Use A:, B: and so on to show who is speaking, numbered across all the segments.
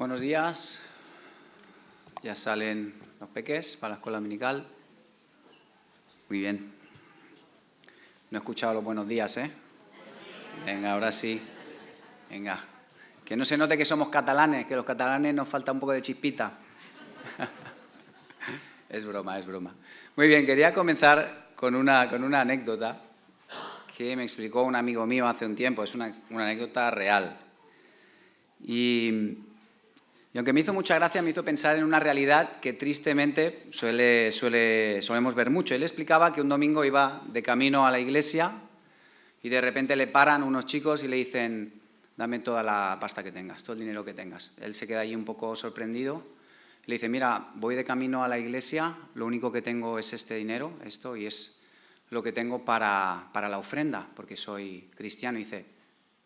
A: Buenos días. Ya salen los peques para la escuela dominical. Muy bien. No he escuchado los buenos días, ¿eh? Venga, ahora sí. Venga. Que no se note que somos catalanes, que los catalanes nos falta un poco de chispita. Es broma, es broma. Muy bien, quería comenzar con una anécdota que me explicó un amigo mío hace un tiempo. Es una anécdota real. Y aunque me hizo mucha gracia, me hizo pensar en una realidad que tristemente solemos ver mucho. Él explicaba que un domingo iba de camino a la iglesia y de repente le paran unos chicos y le dicen: dame toda la pasta que tengas, todo el dinero que tengas. Él se queda allí un poco sorprendido. Le dice: mira, voy de camino a la iglesia, lo único que tengo es este dinero, esto, y es lo que tengo para la ofrenda, porque soy cristiano. Y dice: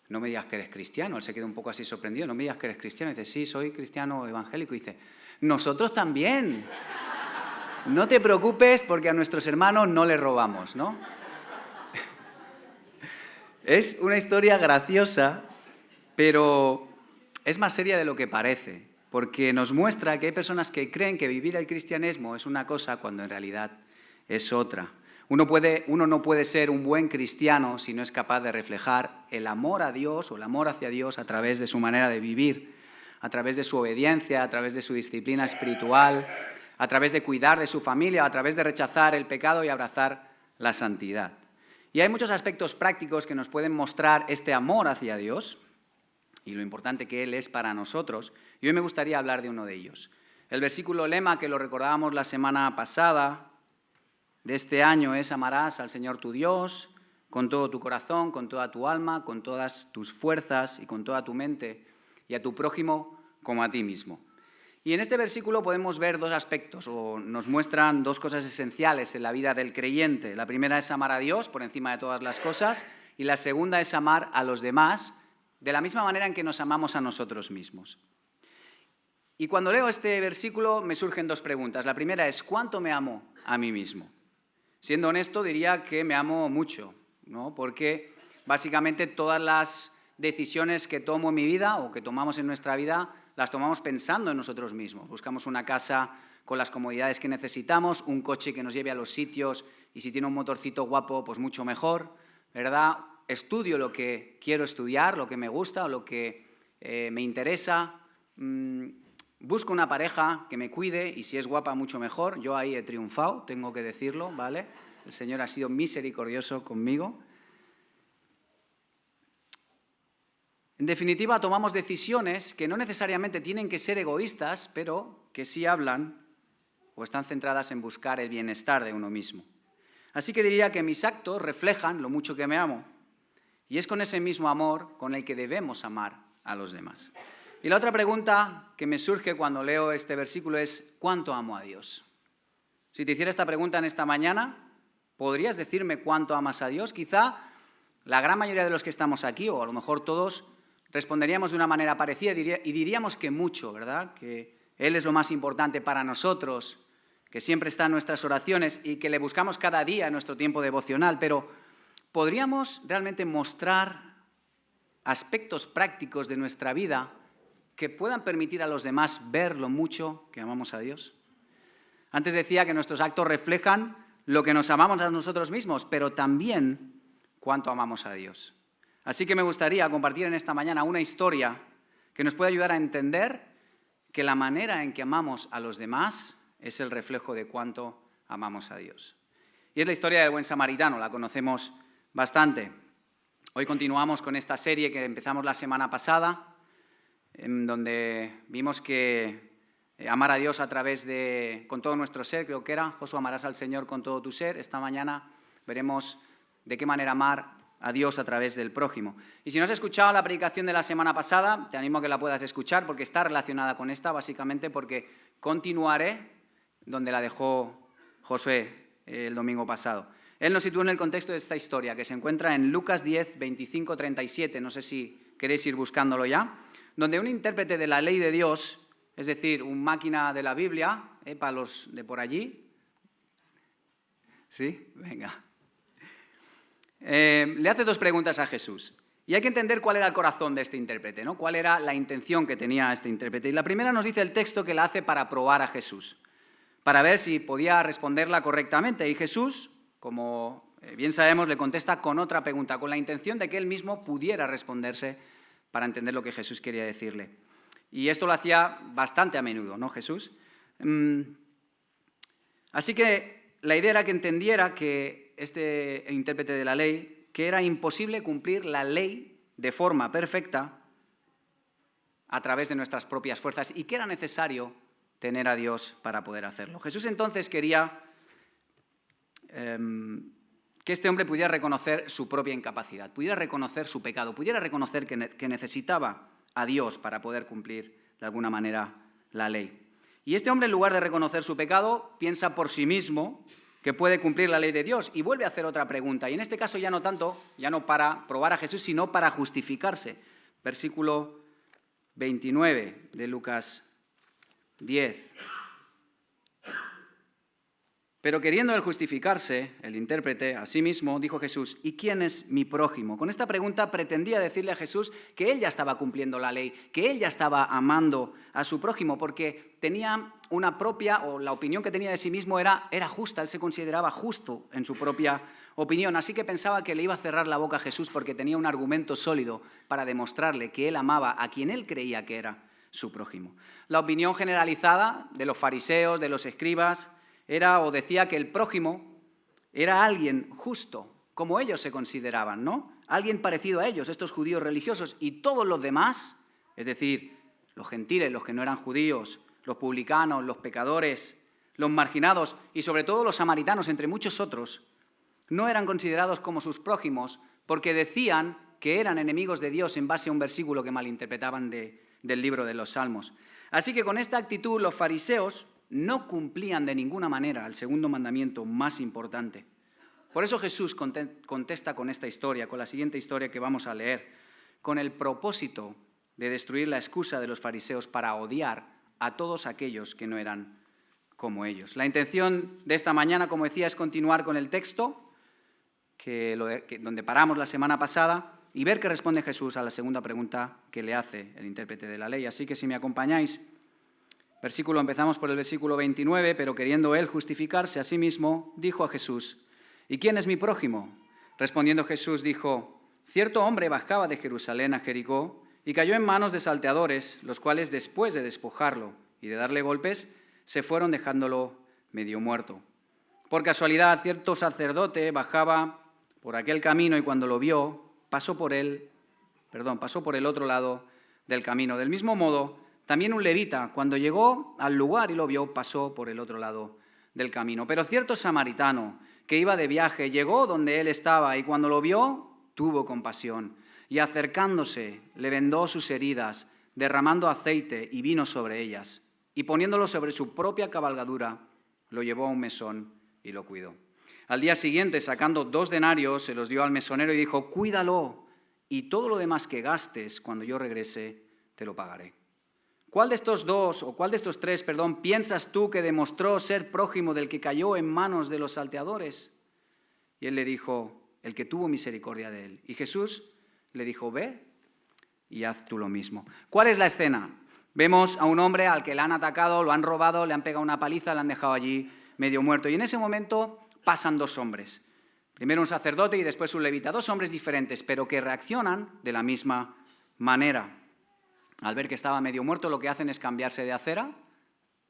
A: no me digas que eres cristiano. Él se queda un poco así sorprendido. No me digas que eres cristiano. Y dice: sí, soy cristiano evangélico. Y dice: nosotros también. No te preocupes porque a nuestros hermanos no les robamos, ¿no? Es una historia graciosa, pero es más seria de lo que parece, porque nos muestra que hay personas que creen que vivir el cristianismo es una cosa cuando en realidad es otra. Uno no puede ser un buen cristiano si no es capaz de reflejar el amor a Dios o el amor hacia Dios a través de su manera de vivir, a través de su obediencia, a través de su disciplina espiritual, a través de cuidar de su familia, a través de rechazar el pecado y abrazar la santidad. Y hay muchos aspectos prácticos que nos pueden mostrar este amor hacia Dios y lo importante que Él es para nosotros. Y hoy me gustaría hablar de uno de ellos. El versículo lema, que lo recordábamos la semana pasada, de este año es: amarás al Señor tu Dios con todo tu corazón, con toda tu alma, con todas tus fuerzas y con toda tu mente, y a tu prójimo como a ti mismo. Y en este versículo podemos ver dos aspectos, o nos muestran dos cosas esenciales en la vida del creyente. La primera es amar a Dios por encima de todas las cosas, y la segunda es amar a los demás de la misma manera en que nos amamos a nosotros mismos. Y cuando leo este versículo me surgen dos preguntas. La primera es: ¿cuánto me amo a mí mismo? Siendo honesto, diría que me amo mucho, ¿no? Porque básicamente todas las decisiones que tomo en mi vida o que tomamos en nuestra vida las tomamos pensando en nosotros mismos. Buscamos una casa con las comodidades que necesitamos, un coche que nos lleve a los sitios, y si tiene un motorcito guapo, pues mucho mejor, ¿verdad? Estudio lo que quiero estudiar, lo que me gusta o lo que me interesa. Busco una pareja que me cuide, y si es guapa, mucho mejor. Yo ahí he triunfado, tengo que decirlo, ¿vale? El Señor ha sido misericordioso conmigo. En definitiva, tomamos decisiones que no necesariamente tienen que ser egoístas, pero que sí hablan o están centradas en buscar el bienestar de uno mismo. Así que diría que mis actos reflejan lo mucho que me amo, y es con ese mismo amor con el que debemos amar a los demás. Y la otra pregunta que me surge cuando leo este versículo es: ¿cuánto amo a Dios? Si te hiciera esta pregunta en esta mañana, ¿podrías decirme cuánto amas a Dios? Quizá la gran mayoría de los que estamos aquí, o a lo mejor todos, responderíamos de una manera parecida y diríamos que mucho, ¿verdad? Que Él es lo más importante para nosotros, que siempre está en nuestras oraciones y que le buscamos cada día en nuestro tiempo devocional. Pero ¿podríamos realmente mostrar aspectos prácticos de nuestra vida que puedan permitir a los demás ver lo mucho que amamos a Dios? Antes decía que nuestros actos reflejan lo que nos amamos a nosotros mismos, pero también cuánto amamos a Dios. Así que me gustaría compartir en esta mañana una historia que nos puede ayudar a entender que la manera en que amamos a los demás es el reflejo de cuánto amamos a Dios. Y es la historia del buen samaritano, la conocemos bastante. Hoy continuamos con esta serie que empezamos la semana pasada, en donde vimos que amar a Dios a través de, con todo nuestro ser, creo que era, Josué, amarás al Señor con todo tu ser. Esta mañana veremos de qué manera amar a Dios a través del prójimo. Y si no has escuchado la predicación de la semana pasada, te animo a que la puedas escuchar, porque está relacionada con esta, básicamente porque continuaré donde la dejó Josué el domingo pasado. Él nos sitúa en el contexto de esta historia, que se encuentra en Lucas 10, 25, 37, no sé si queréis ir buscándolo ya, donde un intérprete de la ley de Dios, es decir, un máquina de la Biblia, para los de por allí, ¿sí? Venga. Le hace dos preguntas a Jesús. Y hay que entender cuál era el corazón de este intérprete, ¿no? Cuál era la intención que tenía este intérprete. Y la primera nos dice el texto que la hace para probar a Jesús, para ver si podía responderla correctamente. Y Jesús, como bien sabemos, le contesta con otra pregunta, con la intención de que él mismo pudiera responderse para entender lo que Jesús quería decirle. Y esto lo hacía bastante a menudo, ¿no, Jesús? Así que la idea era que entendiera que este intérprete de la ley, que era imposible cumplir la ley de forma perfecta a través de nuestras propias fuerzas y que era necesario tener a Dios para poder hacerlo. Jesús entonces quería que este hombre pudiera reconocer su propia incapacidad, pudiera reconocer su pecado, pudiera reconocer que necesitaba a Dios para poder cumplir de alguna manera la ley. Y este hombre, en lugar de reconocer su pecado, piensa por sí mismo que puede cumplir la ley de Dios y vuelve a hacer otra pregunta. Y en este caso ya no para probar a Jesús, sino para justificarse. Versículo 29 de Lucas 10. Pero queriendo él justificarse, el intérprete, a sí mismo, dijo Jesús, ¿y quién es mi prójimo? Con esta pregunta pretendía decirle a Jesús que él ya estaba cumpliendo la ley, que él ya estaba amando a su prójimo, porque tenía una propia, o la opinión que tenía de sí mismo era justa, él se consideraba justo en su propia opinión, así que pensaba que le iba a cerrar la boca a Jesús porque tenía un argumento sólido para demostrarle que él amaba a quien él creía que era su prójimo. La opinión generalizada de los fariseos, de los escribas, era o decía que el prójimo era alguien justo, como ellos se consideraban, ¿no? Alguien parecido a ellos, estos judíos religiosos, y todos los demás, es decir, los gentiles, los que no eran judíos, los publicanos, los pecadores, los marginados y sobre todo los samaritanos, entre muchos otros, no eran considerados como sus prójimos porque decían que eran enemigos de Dios en base a un versículo que malinterpretaban del libro de los Salmos. Así que con esta actitud los fariseos no cumplían de ninguna manera el segundo mandamiento más importante. Por eso Jesús contesta con esta historia, con la siguiente historia que vamos a leer, con el propósito de destruir la excusa de los fariseos para odiar a todos aquellos que no eran como ellos. La intención de esta mañana, como decía, es continuar con el texto donde paramos la semana pasada y ver qué responde Jesús a la segunda pregunta que le hace el intérprete de la ley. Así que si me acompañáis, empezamos por el versículo 29, pero queriendo él justificarse a sí mismo, dijo a Jesús, ¿y quién es mi prójimo? Respondiendo Jesús dijo, cierto hombre bajaba de Jerusalén a Jericó y cayó en manos de salteadores, los cuales después de despojarlo y de darle golpes, se fueron dejándolo medio muerto. Por casualidad, cierto sacerdote bajaba por aquel camino y cuando lo vio, pasó por el otro lado del camino. Del mismo modo, también un levita, cuando llegó al lugar y lo vio, pasó por el otro lado del camino. Pero cierto samaritano que iba de viaje llegó donde él estaba y cuando lo vio, tuvo compasión y acercándose le vendó sus heridas, derramando aceite y vino sobre ellas y poniéndolo sobre su propia cabalgadura, lo llevó a un mesón y lo cuidó. Al día siguiente, sacando 2 denarios, se los dio al mesonero y dijo, cuídalo y todo lo demás que gastes cuando yo regrese te lo pagaré. ¿Cuál de estos 3, piensas tú que demostró ser prójimo del que cayó en manos de los salteadores? Y él le dijo, el que tuvo misericordia de él. Y Jesús le dijo, ve y haz tú lo mismo. ¿Cuál es la escena? Vemos a un hombre al que le han atacado, lo han robado, le han pegado una paliza, le han dejado allí medio muerto. Y en ese momento pasan 2 hombres. Primero un sacerdote y después un levita. 2 hombres diferentes, pero que reaccionan de la misma manera. Al ver que estaba medio muerto, lo que hacen es cambiarse de acera.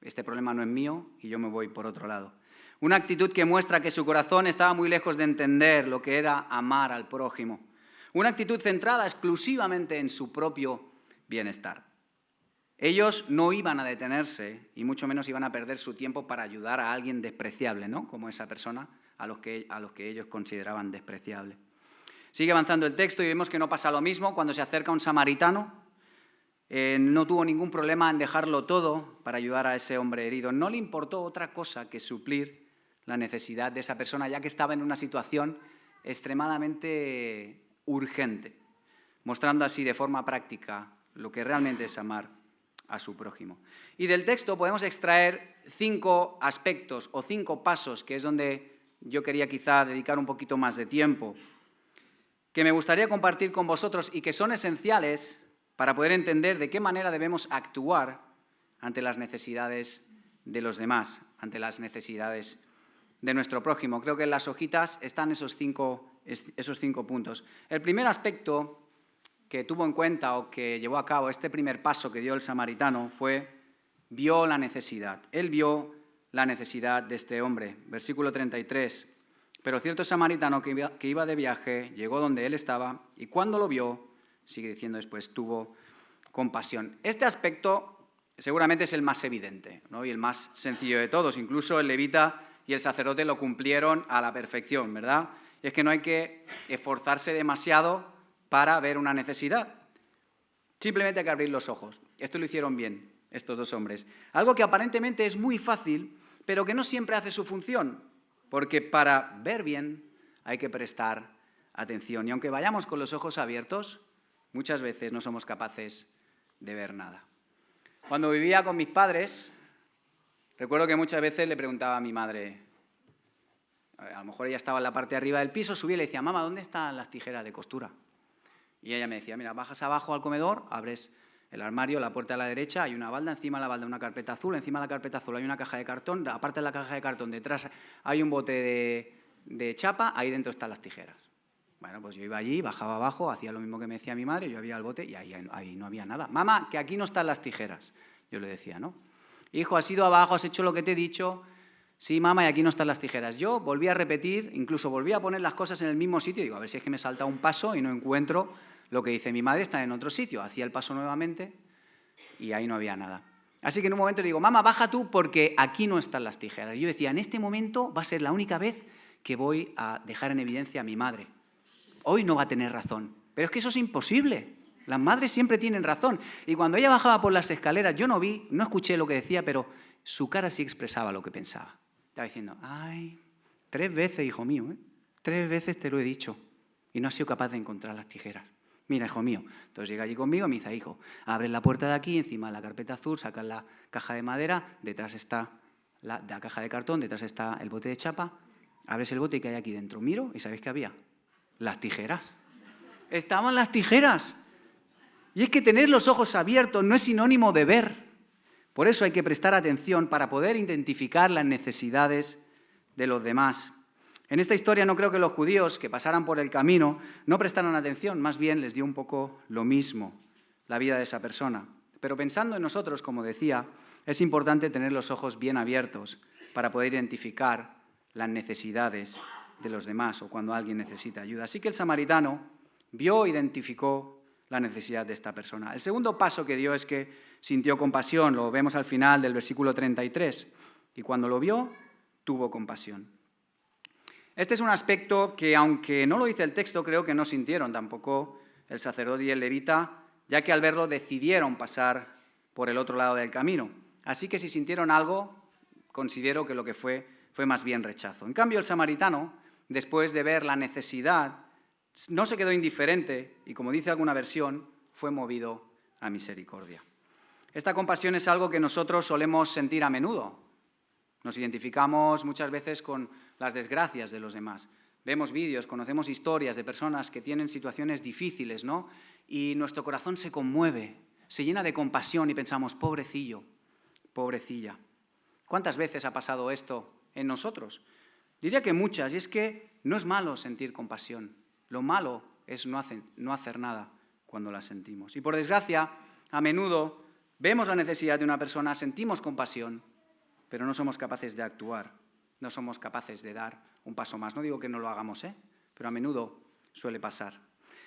A: Este problema no es mío y yo me voy por otro lado. Una actitud que muestra que su corazón estaba muy lejos de entender lo que era amar al prójimo. Una actitud centrada exclusivamente en su propio bienestar. Ellos no iban a detenerse y mucho menos iban a perder su tiempo para ayudar a alguien despreciable, ¿no? Como esa persona a los que ellos consideraban despreciable. Sigue avanzando el texto y vemos que no pasa lo mismo cuando se acerca un samaritano. No tuvo ningún problema en dejarlo todo para ayudar a ese hombre herido. No le importó otra cosa que suplir la necesidad de esa persona, ya que estaba en una situación extremadamente urgente, mostrando así de forma práctica lo que realmente es amar a su prójimo. Y del texto podemos extraer 5 aspectos o 5 pasos, que es donde yo quería quizá dedicar un poquito más de tiempo. que me gustaría compartir con vosotros y que son esenciales para poder entender de qué manera debemos actuar ante las necesidades de los demás, ante las necesidades de nuestro prójimo. Creo que en las hojitas están esos cinco puntos. El primer aspecto que tuvo en cuenta o que llevó a cabo este primer paso que dio el samaritano vio la necesidad. Él vio la necesidad de este hombre. Versículo 33. Pero cierto samaritano que iba de viaje llegó donde él estaba y cuando lo vio, sigue diciendo después, tuvo compasión. Este aspecto seguramente es el más evidente, ¿no? Y el más sencillo de todos. Incluso el levita y el sacerdote lo cumplieron a la perfección, ¿verdad? Y es que no hay que esforzarse demasiado para ver una necesidad. Simplemente hay que abrir los ojos. Esto lo hicieron bien estos dos hombres. Algo que aparentemente es muy fácil, pero que no siempre hace su función, porque para ver bien hay que prestar atención. Y aunque vayamos con los ojos abiertos, muchas veces no somos capaces de ver nada. Cuando vivía con mis padres, recuerdo que muchas veces le preguntaba a mi madre, a lo mejor ella estaba en la parte de arriba del piso, subía y le decía, mamá, ¿dónde están las tijeras de costura? Y ella me decía, mira, bajas abajo al comedor, abres el armario, la puerta a la derecha, hay una balda, encima de la balda una carpeta azul, encima de la carpeta azul hay una caja de cartón, aparte de la caja de cartón, detrás hay un bote de chapa, ahí dentro están las tijeras. Bueno, pues yo iba allí, bajaba abajo, hacía lo mismo que me decía mi madre, yo abría el bote y ahí no había nada. Mamá, que aquí no están las tijeras. Yo le decía, ¿no? Hijo, has ido abajo, has hecho lo que te he dicho. Sí, mamá, y aquí no están las tijeras. Yo volví a repetir, incluso volví a poner las cosas en el mismo sitio. Digo, a ver si es que me salta un paso y no encuentro lo que dice mi madre, está en otro sitio. Hacía el paso nuevamente y ahí no había nada. Así que en un momento le digo, mamá, baja tú porque aquí no están las tijeras. Y yo decía, en este momento va a ser la única vez que voy a dejar en evidencia a mi madre. Hoy no va a tener razón. Pero es que eso es imposible. Las madres siempre tienen razón. Y cuando ella bajaba por las escaleras, yo no escuché lo que decía, pero su cara sí expresaba lo que pensaba. Estaba diciendo, ay, 3 veces, hijo mío, 3 veces te lo he dicho y no has sido capaz de encontrar las tijeras. Mira, hijo mío. Entonces llega allí conmigo y me dice, hijo, abres la puerta de aquí, encima de la carpeta azul, sacas la caja de madera, detrás está la caja de cartón, detrás está el bote de chapa, abres el bote y ¿qué hay aquí dentro? Miro y ¿sabéis qué había? Las tijeras. Estaban las tijeras. Y es que tener los ojos abiertos no es sinónimo de ver. Por eso hay que prestar atención para poder identificar las necesidades de los demás. En esta historia no creo que los judíos que pasaran por el camino no prestaran atención, más bien les dio un poco lo mismo la vida de esa persona. Pero pensando en nosotros, como decía, es importante tener los ojos bien abiertos para poder identificar las necesidades de los demás o cuando alguien necesita ayuda. Así que el samaritano vio, identificó la necesidad de esta persona. El segundo paso que dio es que sintió compasión, lo vemos al final del versículo 33, y cuando lo vio, tuvo compasión. Este es un aspecto que, aunque no lo dice el texto, creo que no sintieron tampoco el sacerdote y el levita, ya que al verlo decidieron pasar por el otro lado del camino. Así que si sintieron algo, considero que lo que fue más bien rechazo. En cambio, el samaritano, después de ver la necesidad, no se quedó indiferente y, como dice alguna versión, fue movido a misericordia. Esta compasión es algo que nosotros solemos sentir a menudo. Nos identificamos muchas veces con las desgracias de los demás. Vemos vídeos, conocemos historias de personas que tienen situaciones difíciles, ¿no? Y nuestro corazón se conmueve, se llena de compasión y pensamos, pobrecillo, pobrecilla. ¿Cuántas veces ha pasado esto en nosotros? Diría que muchas, y es que no es malo sentir compasión. Lo malo es no hacer nada cuando la sentimos. Y por desgracia, a menudo vemos la necesidad de una persona, sentimos compasión, pero no somos capaces de actuar, no somos capaces de dar un paso más. No digo que no lo hagamos, pero a menudo suele pasar.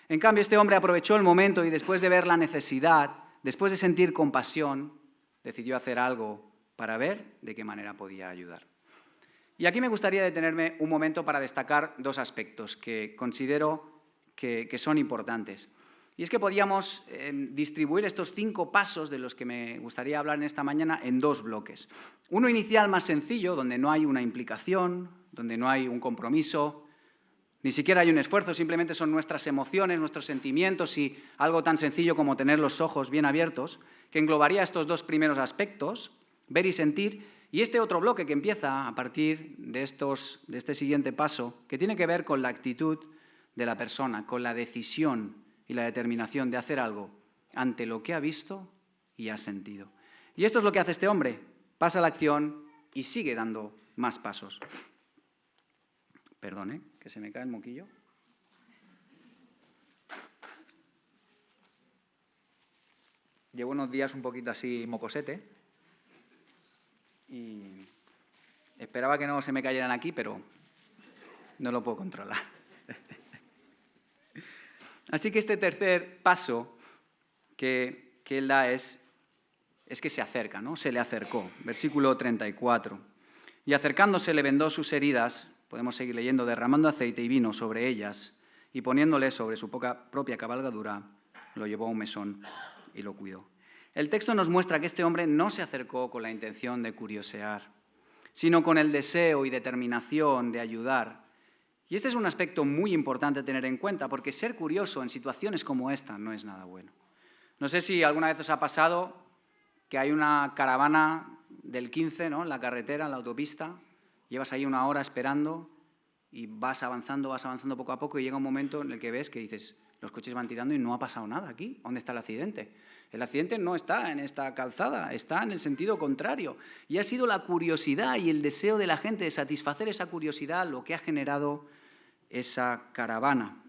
A: En cambio, este hombre aprovechó el momento y después de ver la necesidad, después de sentir compasión, decidió hacer algo para ver de qué manera podía ayudar. Y aquí me gustaría detenerme un momento para destacar 2 aspectos que considero que son importantes. Y es que podíamos distribuir estos 5 pasos de los que me gustaría hablar en esta mañana en 2 bloques. Uno inicial más sencillo, donde no hay una implicación, donde no hay un compromiso, ni siquiera hay un esfuerzo, simplemente son nuestras emociones, nuestros sentimientos y algo tan sencillo como tener los ojos bien abiertos, que englobaría estos 2 primeros aspectos, ver y sentir. Y este otro bloque que empieza a partir de este siguiente paso, que tiene que ver con la actitud de la persona, con la decisión y la determinación de hacer algo ante lo que ha visto y ha sentido. Y esto es lo que hace este hombre. Pasa la acción y sigue dando más pasos. Perdón, que se me cae el moquillo. Llevo unos días un poquito así mocosete y esperaba que no se me cayeran aquí, pero no lo puedo controlar. Así que este tercer paso que él da es que se acerca, ¿no? Se le acercó. Versículo 34. Y acercándose le vendó sus heridas, podemos seguir leyendo, derramando aceite y vino sobre ellas y poniéndole sobre su propia cabalgadura, lo llevó a un mesón y lo cuidó. El texto nos muestra que este hombre no se acercó con la intención de curiosear, sino con el deseo y determinación de ayudar. Y este es un aspecto muy importante a tener en cuenta, porque ser curioso en situaciones como esta no es nada bueno. No sé si alguna vez os ha pasado que hay una caravana del 15, ¿no?, en la carretera, en la autopista, llevas ahí una hora esperando y vas avanzando poco a poco y llega un momento en el que ves que dices, los coches van tirando y no ha pasado nada aquí. ¿Dónde está el accidente? El accidente no está en esta calzada, está en el sentido contrario. Y ha sido la curiosidad y el deseo de la gente de satisfacer esa curiosidad lo que ha generado esa caravana.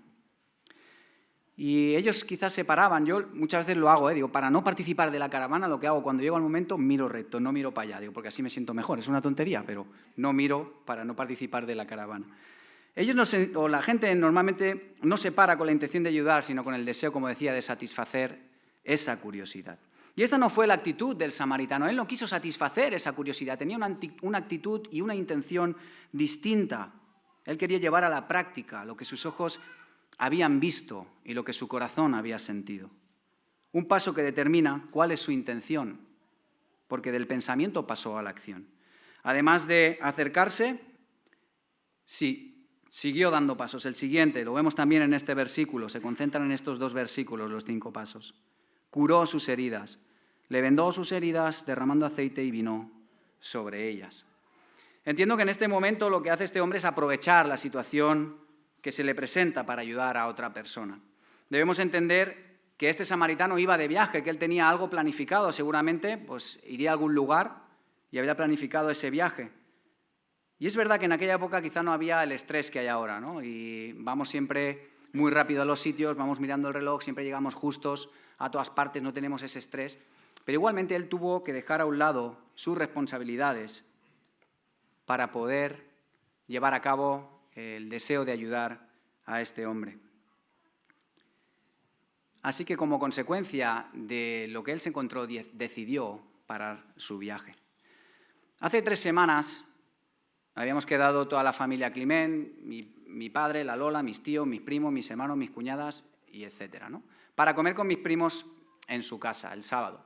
A: Y ellos quizás se paraban, yo muchas veces lo hago, digo, para no participar de la caravana, lo que hago cuando llego al momento, miro recto, no miro para allá, digo, porque así me siento mejor, es una tontería, pero no miro para no participar de la caravana. La gente normalmente no se para con la intención de ayudar, sino con el deseo, como decía, de satisfacer esa curiosidad. Y esta no fue la actitud del samaritano, él no quiso satisfacer esa curiosidad, tenía una actitud y una intención distinta. Él quería llevar a la práctica lo que sus ojos habían visto y lo que su corazón había sentido. Un paso que determina cuál es su intención, porque del pensamiento pasó a la acción. Además de acercarse, siguió dando pasos. El siguiente, lo vemos también en este versículo, se concentran en estos 2 versículos, los 5 pasos. Curó sus heridas, le vendó sus heridas derramando aceite y vino sobre ellas. Entiendo que en este momento lo que hace este hombre es aprovechar la situación que se le presenta para ayudar a otra persona. Debemos entender que este samaritano iba de viaje, que él tenía algo planificado, seguramente pues iría a algún lugar y había planificado ese viaje. Y es verdad que en aquella época quizá no había el estrés que hay ahora, ¿no? Y vamos siempre muy rápido a los sitios, vamos mirando el reloj, siempre llegamos justos a todas partes, no tenemos ese estrés. Pero igualmente él tuvo que dejar a un lado sus responsabilidades para poder llevar a cabo el deseo de ayudar a este hombre. Así que como consecuencia de lo que él se encontró, decidió parar su viaje. Hace 3 semanas habíamos quedado toda la familia Climent, mi padre, la Lola, mis tíos, mis primos, mis hermanos, mis cuñadas, y etcétera, ¿no?, para comer con mis primos en su casa el sábado.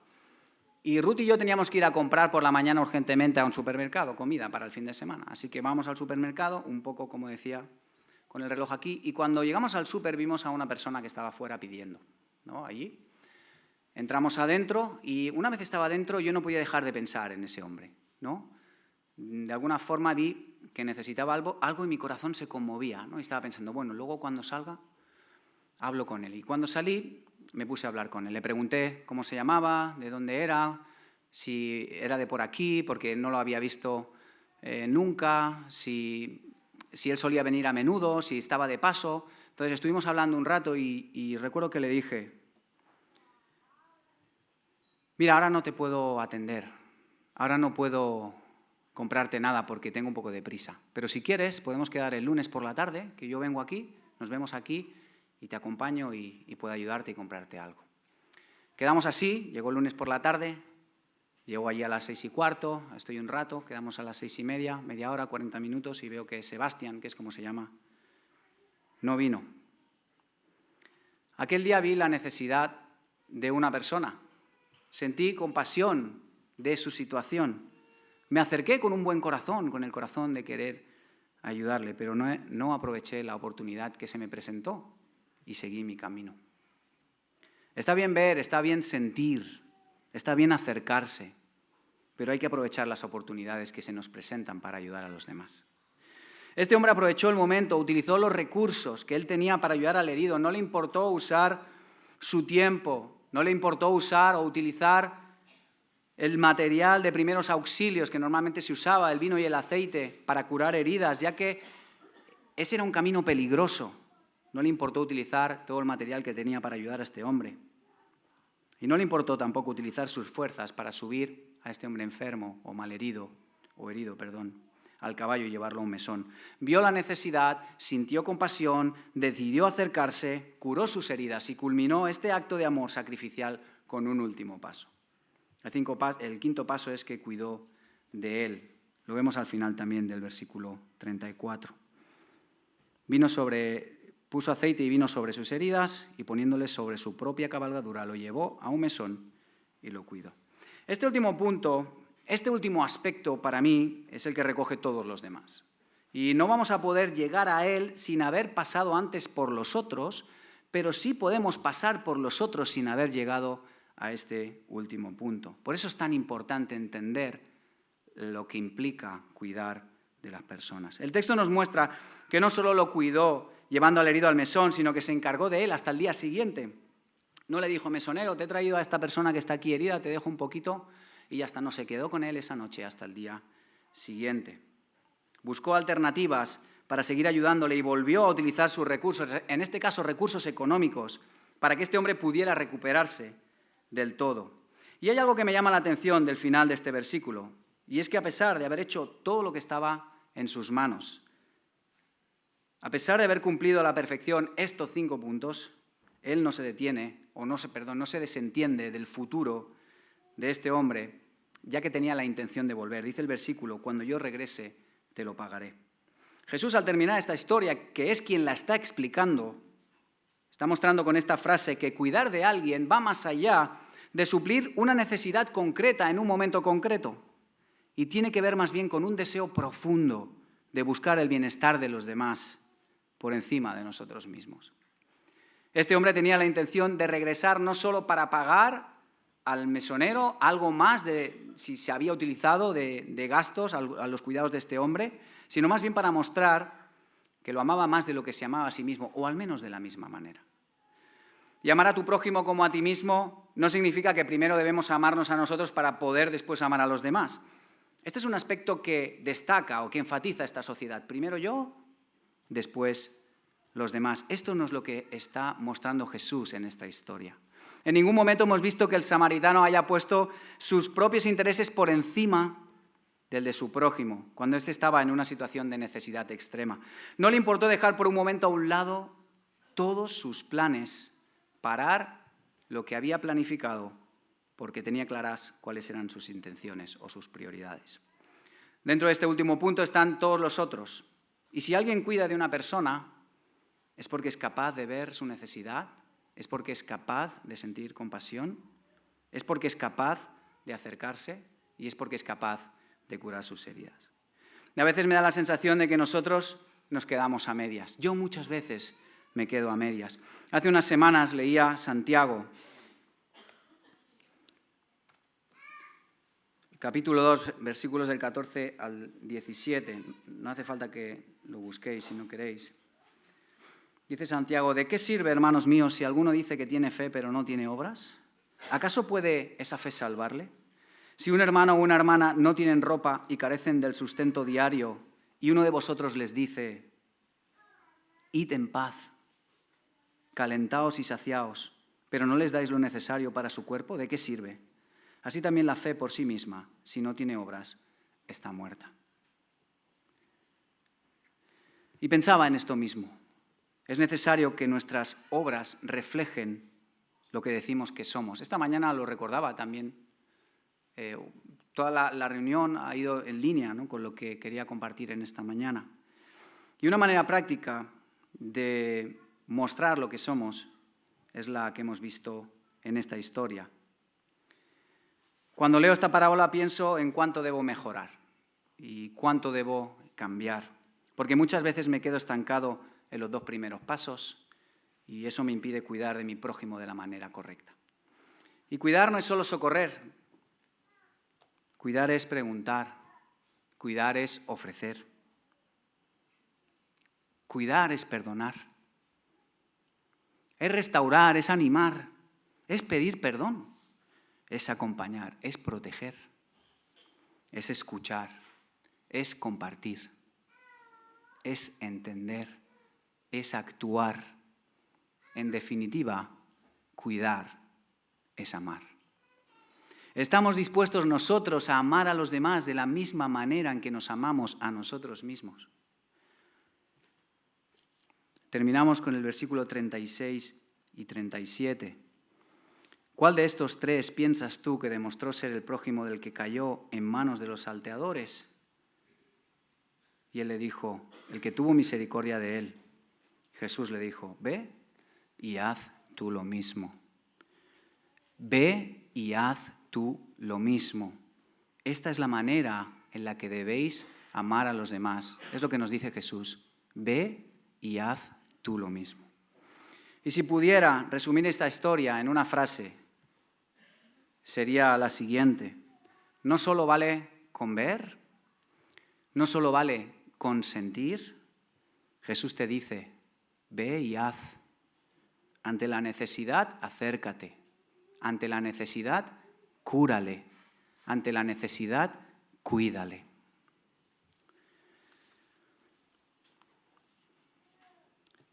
A: Y Ruth y yo teníamos que ir a comprar por la mañana urgentemente a un supermercado, comida para el fin de semana. Así que vamos al supermercado, un poco, como decía, con el reloj aquí, y cuando llegamos al súper vimos a una persona que estaba fuera pidiendo, ¿no?, allí. Entramos adentro y una vez estaba adentro yo no podía dejar de pensar en ese hombre, ¿no? De alguna forma vi que necesitaba algo y mi corazón se conmovía, ¿no? Y estaba pensando, bueno, luego cuando salga hablo con él. Y cuando salí me puse a hablar con él. Le pregunté cómo se llamaba, de dónde era, si era de por aquí, porque no lo había visto nunca, si él solía venir a menudo, si estaba de paso. Entonces estuvimos hablando un rato y recuerdo que le dije, mira, ahora no te puedo atender, ahora no puedo comprarte nada porque tengo un poco de prisa, pero si quieres podemos quedar el lunes por la tarde, que yo vengo aquí, nos vemos aquí y te acompaño y puedo ayudarte y comprarte algo. Quedamos así, llegó el lunes por la tarde, llego allí a las 6:15, estoy un rato, quedamos a las 6:30, media hora, 40 minutos y veo que Sebastián, que es como se llama, no vino. Aquel día vi la necesidad de una persona, sentí compasión de su situación, me acerqué con un buen corazón, con el corazón de querer ayudarle, pero no aproveché la oportunidad que se me presentó y seguí mi camino. Está bien ver, está bien sentir, está bien acercarse, pero hay que aprovechar las oportunidades que se nos presentan para ayudar a los demás. Este hombre aprovechó el momento, utilizó los recursos que él tenía para ayudar al herido. No le importó usar su tiempo, no le importó usar o utilizar el material de primeros auxilios que normalmente se usaba, el vino y el aceite, para curar heridas, ya que ese era un camino peligroso. No le importó utilizar todo el material que tenía para ayudar a este hombre. Y no le importó tampoco utilizar sus fuerzas para subir a este hombre enfermo o malherido, al caballo y llevarlo a un mesón. Vio la necesidad, sintió compasión, decidió acercarse, curó sus heridas y culminó este acto de amor sacrificial con un último paso. El quinto paso es que cuidó de él. Lo vemos al final también del versículo 34. Puso aceite y vino sobre sus heridas y poniéndole sobre su propia cabalgadura lo llevó a un mesón y lo cuidó. Este último punto, este último aspecto para mí es el que recoge todos los demás. Y no vamos a poder llegar a él sin haber pasado antes por los otros, pero sí podemos pasar por los otros sin haber llegado a este último punto. Por eso es tan importante entender lo que implica cuidar de las personas. El texto nos muestra que no solo lo cuidó llevando al herido al mesón, sino que se encargó de él hasta el día siguiente. No le dijo: mesonero, te he traído a esta persona que está aquí herida, te dejo un poquito, y ya está. No, se quedó con él esa noche hasta el día siguiente. Buscó alternativas para seguir ayudándole y volvió a utilizar sus recursos, en este caso recursos económicos, para que este hombre pudiera recuperarse del todo. Y hay algo que me llama la atención del final de este versículo, y es que a pesar de haber hecho todo lo que estaba en sus manos, a pesar de haber cumplido a la perfección estos 5 puntos, él no se detiene, no se desentiende del futuro de este hombre, ya que tenía la intención de volver. Dice el versículo: cuando yo regrese, te lo pagaré. Jesús, al terminar esta historia, que es quien la está explicando, está mostrando con esta frase que cuidar de alguien va más allá de suplir una necesidad concreta en un momento concreto, y tiene que ver más bien con un deseo profundo de buscar el bienestar de los demás por encima de nosotros mismos. Este hombre tenía la intención de regresar no solo para pagar al mesonero algo más de si se había utilizado de gastos a los cuidados de este hombre, sino más bien para mostrar que lo amaba más de lo que se amaba a sí mismo, o al menos de la misma manera. Y amar a tu prójimo como a ti mismo no significa que primero debemos amarnos a nosotros para poder después amar a los demás. Este es un aspecto que destaca o que enfatiza esta sociedad. Primero yo, después los demás. Esto no es lo que está mostrando Jesús en esta historia. En ningún momento hemos visto que el samaritano haya puesto sus propios intereses por encima del de su prójimo, cuando éste estaba en una situación de necesidad extrema. No le importó dejar por un momento a un lado todos sus planes, parar lo que había planificado, porque tenía claras cuáles eran sus intenciones o sus prioridades. Dentro de este último punto están todos los otros. Y si alguien cuida de una persona, es porque es capaz de ver su necesidad, es porque es capaz de sentir compasión, es porque es capaz de acercarse y es porque es capaz de curar sus heridas. Y a veces me da la sensación de que nosotros nos quedamos a medias. Yo muchas veces me quedo a medias. Hace unas semanas leía Santiago, capítulo 2, versículos del 14 al 17. No hace falta que lo busquéis si no queréis. Dice Santiago: ¿de qué sirve, hermanos míos, si alguno dice que tiene fe pero no tiene obras? ¿Acaso puede esa fe salvarle? Si un hermano o una hermana no tienen ropa y carecen del sustento diario, y uno de vosotros les dice: id en paz, calentaos y saciaos, pero no les dais lo necesario para su cuerpo, ¿de qué sirve? Así también la fe por sí misma, si no tiene obras, está muerta. Y pensaba en esto mismo. Es necesario que nuestras obras reflejen lo que decimos que somos. Esta mañana lo recordaba también. Toda la reunión ha ido en línea, ¿no?, con lo que quería compartir en esta mañana. Y una manera práctica de mostrar lo que somos es la que hemos visto en esta historia. Cuando leo esta parábola pienso en cuánto debo mejorar y cuánto debo cambiar, porque muchas veces me quedo estancado en los 2 primeros pasos y eso me impide cuidar de mi prójimo de la manera correcta. Y cuidar no es solo socorrer, cuidar es preguntar, cuidar es ofrecer. Cuidar es perdonar. Es restaurar, es animar, es pedir perdón, es acompañar, es proteger, es escuchar, es compartir, es entender, es actuar. En definitiva, cuidar es amar. ¿Estamos dispuestos nosotros a amar a los demás de la misma manera en que nos amamos a nosotros mismos? Terminamos con el versículo 36 y 37. ¿Cuál de estos tres piensas tú que demostró ser el prójimo del que cayó en manos de los salteadores? Y él le dijo, el que tuvo misericordia de él. Jesús le dijo, ve y haz tú lo mismo. Ve y haz tú lo mismo. Esta es la manera en la que debéis amar a los demás. Es lo que nos dice Jesús. Ve y haz tú lo mismo. Y si pudiera resumir esta historia en una frase, sería la siguiente. No solo vale con ver, no solo vale con sentir. Jesús te dice, ve y haz. Ante la necesidad, acércate. Ante la necesidad, cúrale. Ante la necesidad, cuídale.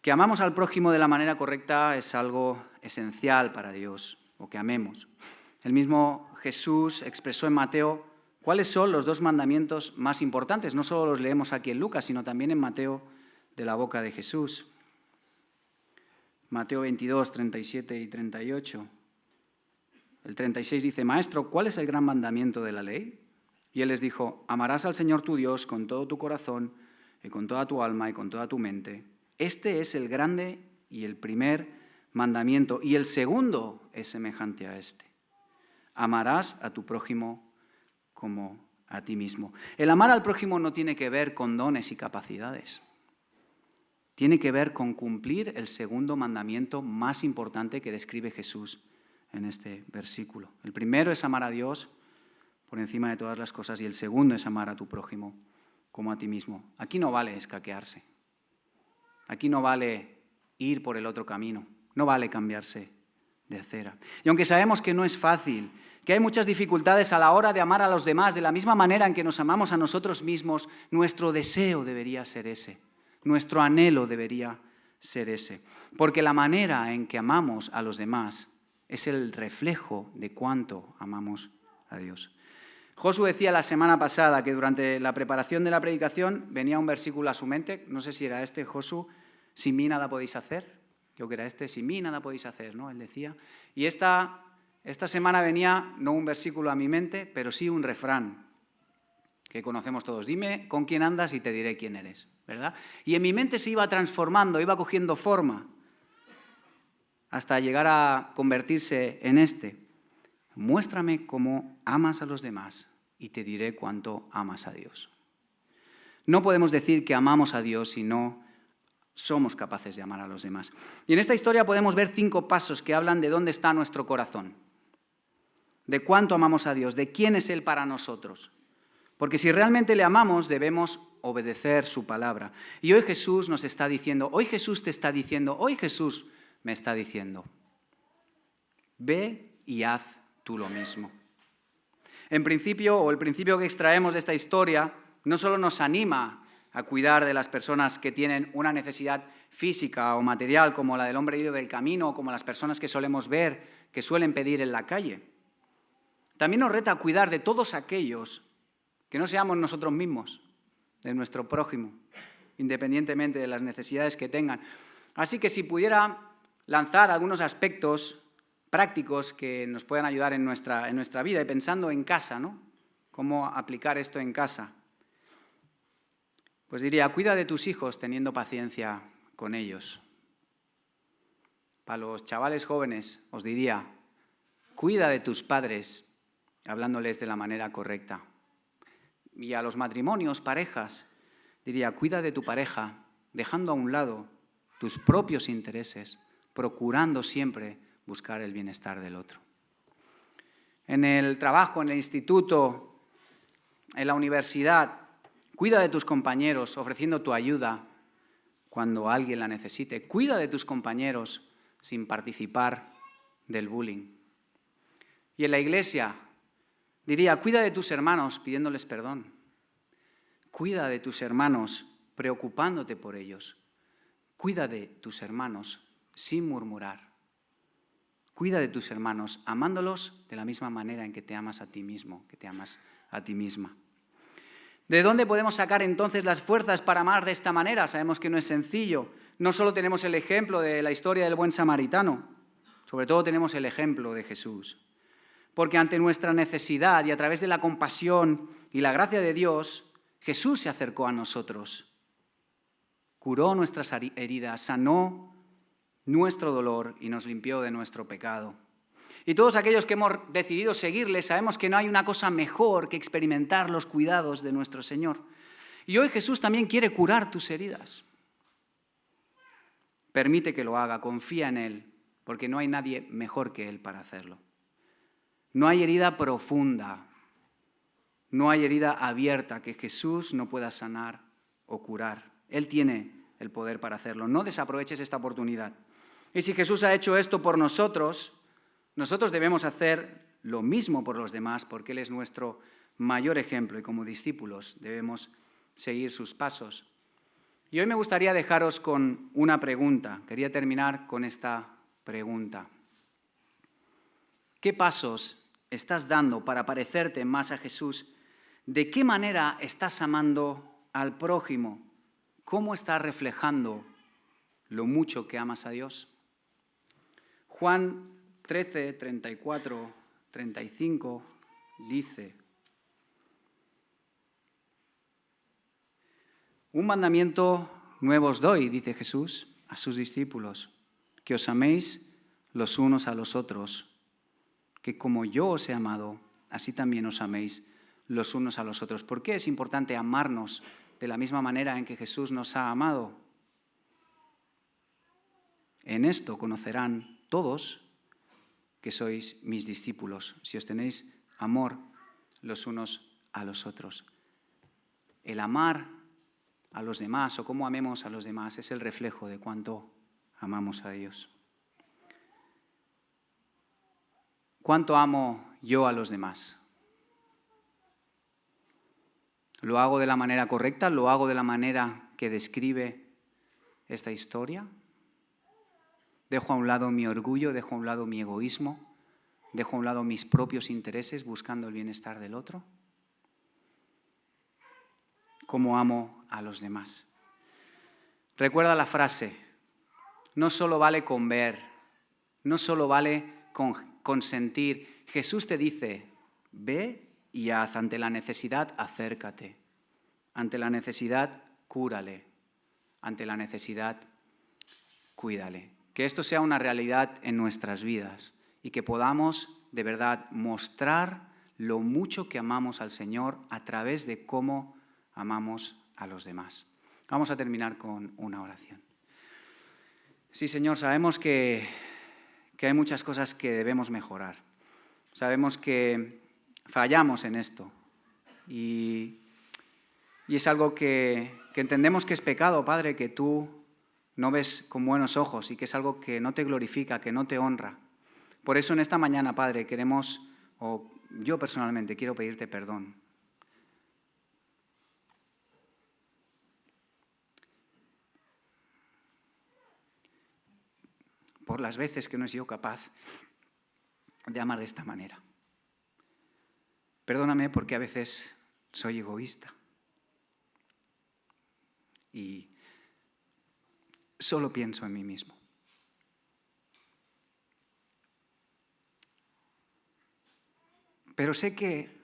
A: Que amamos al prójimo de la manera correcta es algo esencial para Dios, o que amemos. El mismo Jesús expresó en Mateo cuáles son los 2 mandamientos más importantes. No solo los leemos aquí en Lucas, sino también en Mateo de la boca de Jesús. Mateo 22, 37 y 38. El 36 dice, Maestro, ¿cuál es el gran mandamiento de la ley? Y él les dijo, amarás al Señor tu Dios con todo tu corazón y con toda tu alma y con toda tu mente. Este es el grande y el primer mandamiento, y el segundo es semejante a este. Amarás a tu prójimo como a ti mismo. El amar al prójimo no tiene que ver con dones y capacidades. Tiene que ver con cumplir el segundo mandamiento más importante que describe Jesús en este versículo. El primero es amar a Dios por encima de todas las cosas y el segundo es amar a tu prójimo como a ti mismo. Aquí no vale escaquearse. Aquí no vale ir por el otro camino. No vale cambiarse de acera. Y aunque sabemos que no es fácil, que hay muchas dificultades a la hora de amar a los demás de la misma manera en que nos amamos a nosotros mismos, nuestro deseo debería ser ese. Nuestro anhelo debería ser ese. Porque la manera en que amamos a los demás es el reflejo de cuánto amamos a Dios. Josu decía la semana pasada que durante la preparación de la predicación venía un versículo a su mente, no sé si era este, Josu, sin mí nada podéis hacer. Creo que era este, sin mí nada podéis hacer, ¿no? Él decía. Y esta semana venía no un versículo a mi mente, pero sí un refrán que conocemos todos. Dime con quién andas y te diré quién eres, ¿verdad? Y en mi mente se iba transformando, iba cogiendo forma, hasta llegar a convertirse en este. Muéstrame cómo amas a los demás y te diré cuánto amas a Dios. No podemos decir que amamos a Dios si no somos capaces de amar a los demás. Y en esta historia podemos ver 5 pasos que hablan de dónde está nuestro corazón, de cuánto amamos a Dios, de quién es Él para nosotros. Porque si realmente le amamos, debemos obedecer su palabra. Y hoy Jesús nos está diciendo, hoy Jesús te está diciendo, hoy Jesús me está diciendo, ve y haz tú lo mismo. En principio, o el principio que extraemos de esta historia, no solo nos anima a cuidar de las personas que tienen una necesidad física o material, como la del hombre herido del camino, o como las personas que solemos ver, que suelen pedir en la calle. También nos reta a cuidar de todos aquellos que no seamos nosotros mismos, de nuestro prójimo, independientemente de las necesidades que tengan. Así que si pudiera lanzar algunos aspectos prácticos que nos puedan ayudar en nuestra vida, y pensando en casa, ¿no? Cómo aplicar esto en casa. Pues diría, cuida de tus hijos teniendo paciencia con ellos. Para los chavales jóvenes os diría, cuida de tus padres hablándoles de la manera correcta. Y a los matrimonios, parejas, diría, cuida de tu pareja dejando a un lado tus propios intereses, procurando siempre buscar el bienestar del otro. En el trabajo, en el instituto, en la universidad, cuida de tus compañeros ofreciendo tu ayuda, cuando alguien la necesite. Cuida de tus compañeros sin participar del bullying. Y en la iglesia diría, cuida de tus hermanos pidiéndoles perdón. Cuida de tus hermanos preocupándote por ellos. Cuida de tus hermanos sin murmurar. Cuida de tus hermanos amándolos de la misma manera en que te amas a ti mismo, que te amas a ti misma. ¿De dónde podemos sacar entonces las fuerzas para amar de esta manera? Sabemos que no es sencillo. No solo tenemos el ejemplo de la historia del buen samaritano, sobre todo tenemos el ejemplo de Jesús. Porque ante nuestra necesidad y a través de la compasión y la gracia de Dios, Jesús se acercó a nosotros. Curó nuestras heridas, sanó nuestro dolor y nos limpió de nuestro pecado. Y todos aquellos que hemos decidido seguirle sabemos que no hay una cosa mejor que experimentar los cuidados de nuestro Señor. Y hoy Jesús también quiere curar tus heridas. Permite que lo haga, confía en Él, porque no hay nadie mejor que Él para hacerlo. No hay herida profunda, no hay herida abierta que Jesús no pueda sanar o curar. Él tiene el poder para hacerlo. No desaproveches esta oportunidad. Y si Jesús ha hecho esto por nosotros, nosotros debemos hacer lo mismo por los demás, porque Él es nuestro mayor ejemplo y como discípulos debemos seguir sus pasos. Y hoy me gustaría dejaros con una pregunta. Quería terminar con esta pregunta. ¿Qué pasos estás dando para parecerte más a Jesús? ¿De qué manera estás amando al prójimo? ¿Cómo estás reflejando lo mucho que amas a Dios? Juan 13, 34, 35 dice: un mandamiento nuevo os doy, dice Jesús a sus discípulos, que os améis los unos a los otros, que como yo os he amado, así también os améis los unos a los otros. ¿Por qué es importante amarnos de la misma manera en que Jesús nos ha amado? En esto conocerán todos que sois mis discípulos, si os tenéis amor los unos a los otros. El amar a los demás o cómo amemos a los demás es el reflejo de cuánto amamos a Dios. ¿Cuánto amo yo a los demás? ¿Lo hago de la manera correcta? ¿Lo hago de la manera que describe esta historia? ¿Dejo a un lado mi orgullo? ¿Dejo a un lado mi egoísmo? ¿Dejo a un lado mis propios intereses buscando el bienestar del otro? ¿Cómo amo a los demás? Recuerda la frase: no solo vale con ver, no solo vale con sentir. Jesús te dice: ve y haz. Ante la necesidad, acércate. Ante la necesidad, cúrale. Ante la necesidad, cuídale. Que esto sea una realidad en nuestras vidas y que podamos de verdad mostrar lo mucho que amamos al Señor a través de cómo amamos a los demás. Vamos a terminar con una oración. Sí, Señor, sabemos que hay muchas cosas que debemos mejorar. Sabemos que fallamos en esto y es algo que entendemos que es pecado, Padre, que tú no ves con buenos ojos y que es algo que no te glorifica, que no te honra. Por eso en esta mañana, Padre, yo personalmente quiero pedirte perdón. Por las veces que no he sido capaz de amar de esta manera. Perdóname porque a veces soy egoísta y solo pienso en mí mismo. Pero sé que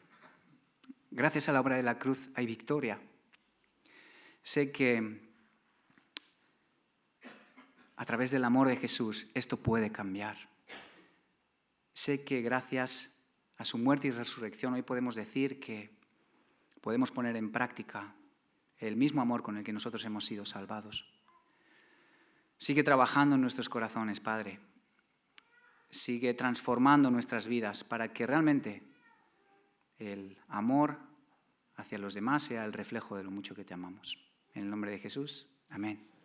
A: gracias a la obra de la cruz hay victoria. Sé que a través del amor de Jesús esto puede cambiar. Sé que gracias a su muerte y resurrección hoy podemos decir que podemos poner en práctica el mismo amor con el que nosotros hemos sido salvados. Sigue trabajando en nuestros corazones, Padre. Sigue transformando nuestras vidas para que realmente el amor hacia los demás sea el reflejo de lo mucho que te amamos. En el nombre de Jesús, amén.